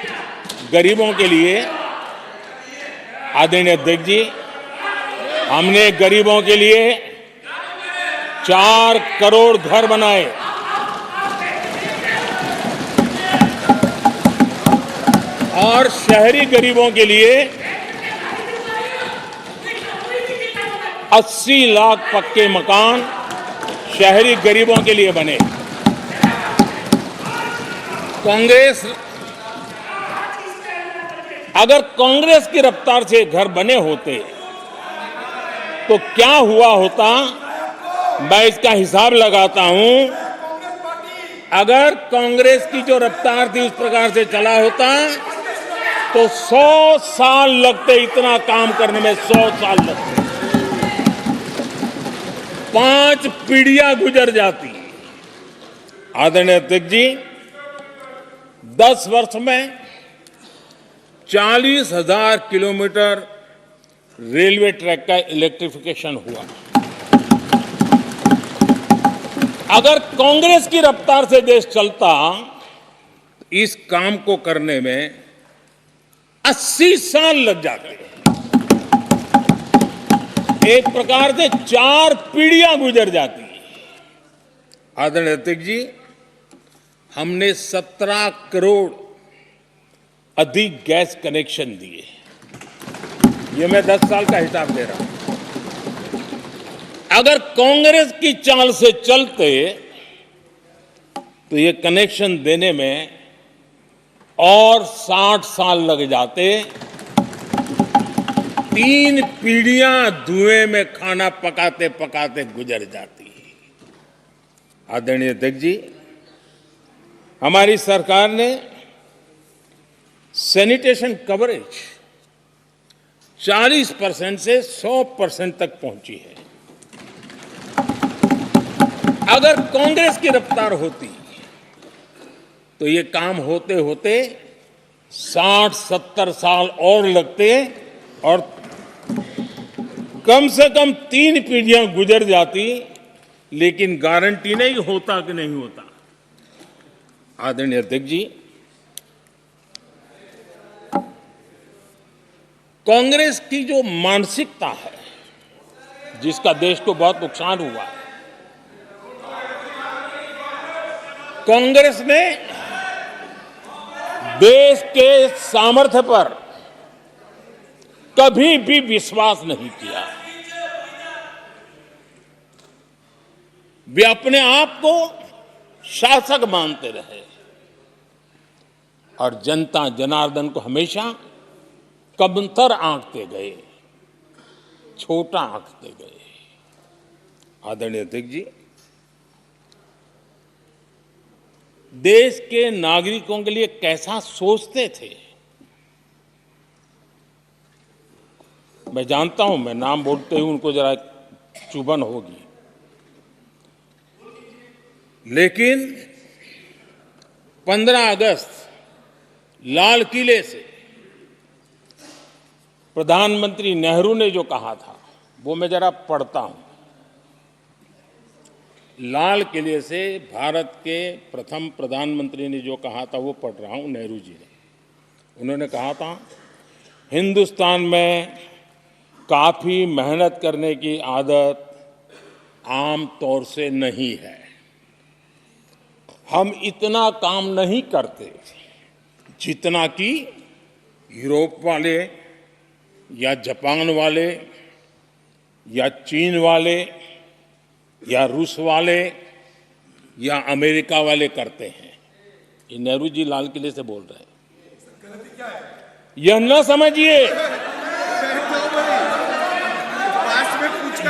गरीबों के लिए, आदरणीय अध्यक्ष जी, हमने गरीबों के लिए 4 करोड़ घर बनाए। और शहरी गरीबों के लिए 80 लाख पक्के मकान शहरी गरीबों के लिए बने। अगर कांग्रेस की रफ्तार से घर बने होते तो क्या हुआ होता, मैं इसका हिसाब लगाता हूं। अगर कांग्रेस की जो रफ्तार थी उस प्रकार से चला होता तो 100 साल लगते, इतना काम करने में 100 साल लगते, 5 पीढ़ियां गुजर जाती। आदरणीय अध्यक्ष जी, 10 वर्ष में 40,000 किलोमीटर रेलवे ट्रैक का इलेक्ट्रिफिकेशन हुआ। अगर कांग्रेस की रफ्तार से देश चलता, इस काम को करने में 80 साल लग जाते। एक प्रकार से 4 पीढ़ियां गुजर जाती। आदरणीय अध्यक्ष जी, हमने 17 करोड़ अधिक गैस कनेक्शन दिए। ये मैं 10 साल का हिसाब दे रहा हूं। अगर कांग्रेस की चाल से चलते तो ये कनेक्शन देने में और 60 साल लग जाते। 3 पीढ़ियां धुएं में खाना पकाते पकाते गुजर जाती। आदरणीय अध्यक्ष जी, हमारी सरकार ने सैनिटेशन कवरेज 40% से 100% तक पहुंची है। अगर कांग्रेस की रफ्तार होती तो ये काम होते होते 60-70 साल और लगते और कम से कम 3 पीढ़ियां गुजर जाती, लेकिन गारंटी नहीं होता कि नहीं होता। आदरणीय अध्यक्ष जी, कांग्रेस की जो मानसिकता है, जिसका देश को बहुत नुकसान हुआ है, कांग्रेस ने देश के सामर्थ्य पर कभी भी विश्वास नहीं किया। वे अपने आप को शासक मानते रहे और जनता जनार्दन को हमेशा कमतर आंकते गए, छोटा आंकते गए। आदरणीय अध्यक्ष जी, देश के नागरिकों के लिए कैसा सोचते थे, मैं जानता हूं, मैं नाम बोलते ही उनको जरा चुभन होगी, लेकिन 15 अगस्त लाल किले से प्रधानमंत्री नेहरू ने जो कहा था वो मैं जरा पढ़ता हूं। लाल किले से भारत के प्रथम प्रधानमंत्री ने जो कहा था वो पढ़ रहा हूं, नेहरू जी ने। उन्होंने कहा था, हिंदुस्तान में काफी मेहनत करने की आदत आम तौर से नहीं है। हम इतना काम नहीं करते जितना कि यूरोप वाले या जापान वाले या चीन वाले या रूस वाले या अमेरिका वाले करते हैं। ये नेहरू जी लाल किले से बोल रहे हैं। यह न समझिए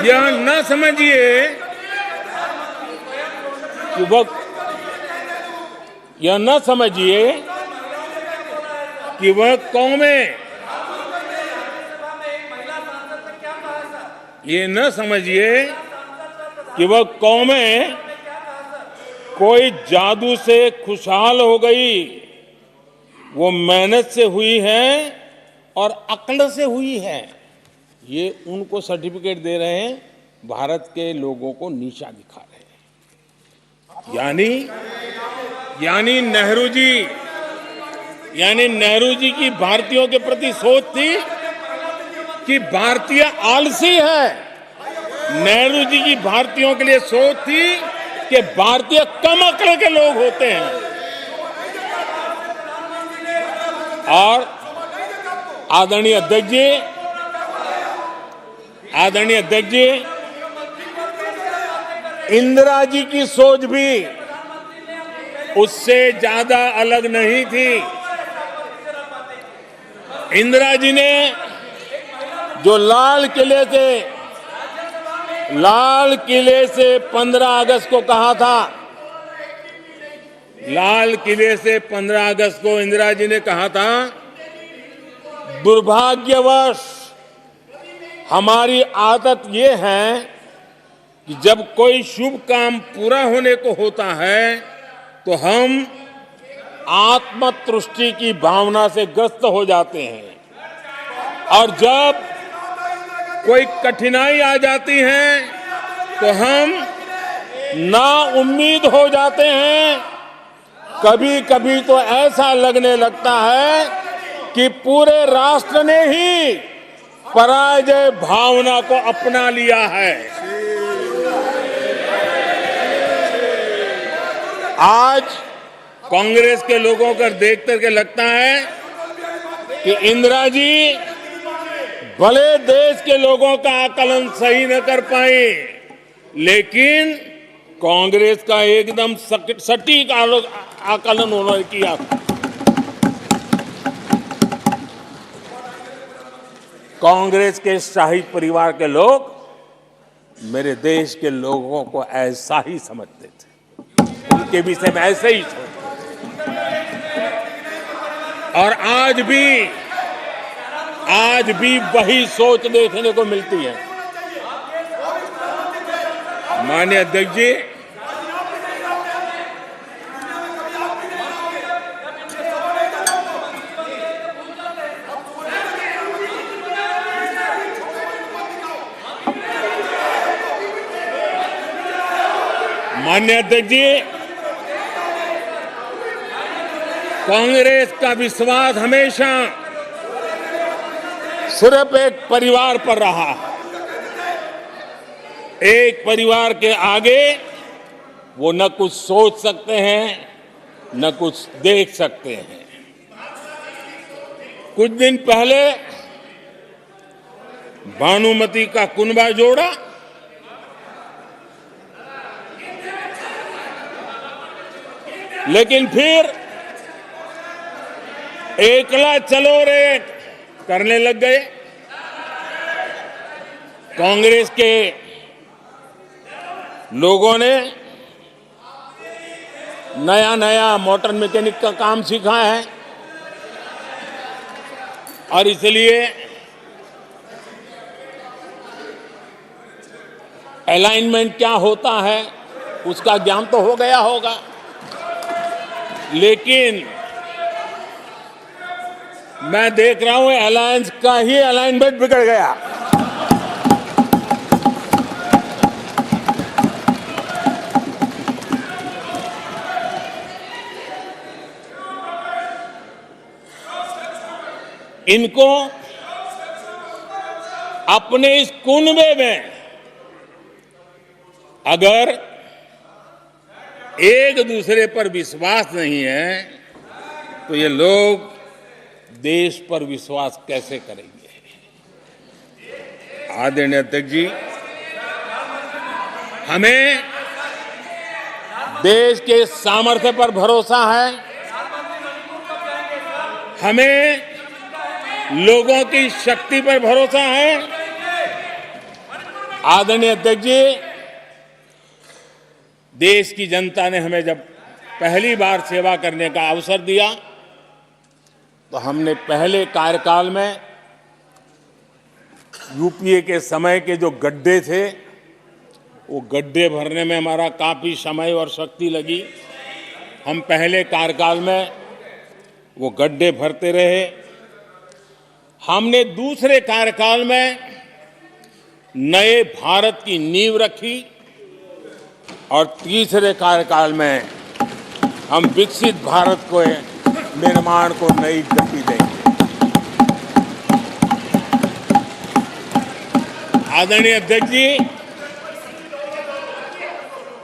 यह न समझिए कि यह न समझिए कि वह कौमें, ये न समझिए कि वह कौमें कोई जादू से खुशहाल हो गई। वो मेहनत से हुई है और अक्ल से हुई है। ये उनको सर्टिफिकेट दे रहे हैं, भारत के लोगों को नीचा दिखा रहे हैं। यानी नेहरू जी की भारतीयों के प्रति सोच थी कि भारतीय आलसी है। नेहरू जी की भारतीयों के लिए सोच थी कि भारतीय कम अक्ल के लोग होते हैं। और आदरणीय अध्यक्ष जी, इंदिरा जी की सोच भी उससे ज्यादा अलग नहीं थी। इंदिरा जी ने जो लाल किले से 15 अगस्त को कहा था, लाल किले से 15 अगस्त को इंदिरा जी ने कहा था, दुर्भाग्यवश हमारी आदत ये है कि जब कोई शुभ काम पूरा होने को होता है तो हम आत्मतुष्टि की भावना से ग्रस्त हो जाते हैं, और जब कोई कठिनाई आ जाती है तो हम नाउम्मीद हो जाते हैं। कभी कभी तो ऐसा लगने लगता है कि पूरे राष्ट्र ने ही पराजय भावना को अपना लिया है। आज कांग्रेस के लोगों को देख करके लगता है कि इंदिरा जी भले देश के लोगों का आकलन सही न कर पाए, लेकिन कांग्रेस का एकदम सटीक आकलन उन्होंने किया। कांग्रेस के शाही परिवार के लोग मेरे देश के लोगों को ऐसा ही समझते थे, उनके विषय में ऐसे ही सोचते। और आज भी वही सोच देखने को मिलती है। माननीय अध्यक्ष जी, कांग्रेस का विश्वास हमेशा सिर्फ एक परिवार पर रहा है। एक परिवार के आगे वो न कुछ सोच सकते हैं, न कुछ देख सकते हैं। कुछ दिन पहले भानुमति का कुनबा जोड़ा, लेकिन फिर एकला चलो रे करने लग गए। कांग्रेस के लोगों ने नया मोटर मैकेनिक का काम सीखा है, और इसलिए अलाइनमेंट क्या होता है उसका ज्ञान तो हो गया होगा, लेकिन मैं देख रहा हूं अलायंस का ही अलाइनमेंट बिगड़ गया। इनको अपने इस कुनबे में अगर एक दूसरे पर विश्वास नहीं है तो ये लोग देश पर विश्वास कैसे करेंगे। आदरणीय अध्यक्ष जी, हमें देश के सामर्थ्य पर भरोसा है, हमें लोगों की शक्ति पर भरोसा है, आदरणीय अध्यक्ष जी, देश की जनता ने हमें जब पहली बार सेवा करने का अवसर दिया तो हमने पहले कार्यकाल में यूपीए के समय के जो गड्ढे थे वो गड्ढे भरने में हमारा काफी समय और शक्ति लगी। हम पहले कार्यकाल में वो गड्ढे भरते रहे। हमने दूसरे कार्यकाल में नए भारत की नींव रखी और तीसरे कार्यकाल में हम विकसित भारत को निर्माण को नई गति देंगे। आदरणीय अध्यक्ष जी,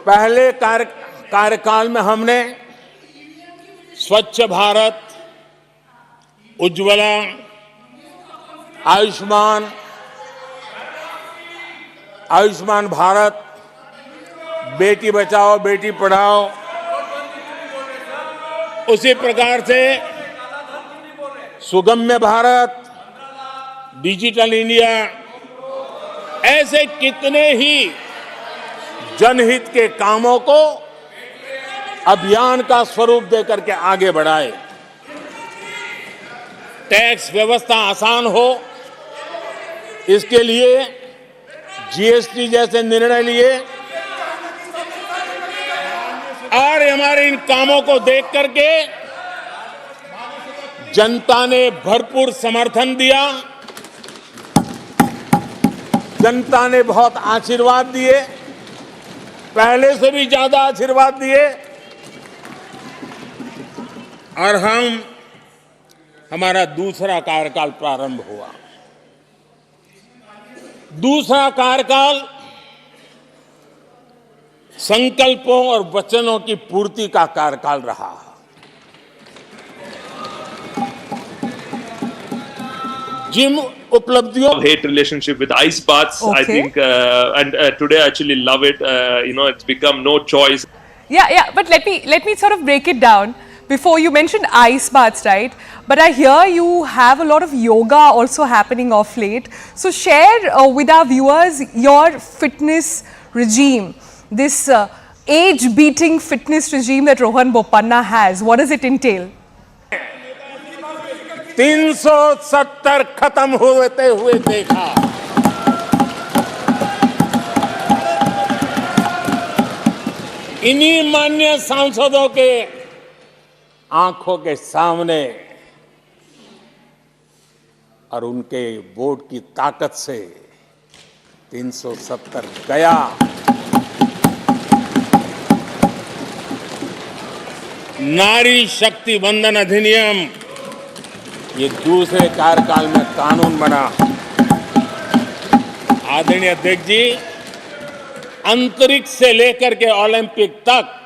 पहले कार्यकाल में हमने स्वच्छ भारत, उज्ज्वला, आयुष्मान भारत, बेटी बचाओ बेटी पढ़ाओ, उसी प्रकार से सुगम्य भारत, डिजिटल इंडिया, ऐसे कितने ही जनहित के कामों को अभियान का स्वरूप देकर के आगे बढ़ाए। टैक्स व्यवस्था आसान हो, इसके लिए जीएसटी जैसे निर्णय लिए और हमारे इन कामों को देख करके जनता ने भरपूर समर्थन दिया। जनता ने बहुत आशीर्वाद दिए, पहले से भी ज्यादा आशीर्वाद दिए और हमारा दूसरा कार्यकाल प्रारंभ हुआ। दूसरा कार्यकाल संकल्पों और वचनों की पूर्ति का कार्यकाल रहा। जिन उपलब्धियों hate relationship with ice baths, I think, and today I actually love it. It's become no choice. Yeah, but let me sort of break it down. Before, you mentioned ice baths, right? But I hear you have a lot of yoga also happening off late. So share with our viewers your fitness regime, this age-beating fitness regime that Rohan Bopanna has. What does it entail? 370 खत्म होते हुए देखा। इन्हीं माननीय सांसदों के आंखों के सामने और उनके वोट की ताकत से 370 गया। नारी शक्ति वंदन अधिनियम ये दूसरे कार्यकाल में कानून बना। आदरणीय अध्यक्ष जी, अंतरिक्ष से लेकर के ओलंपिक तक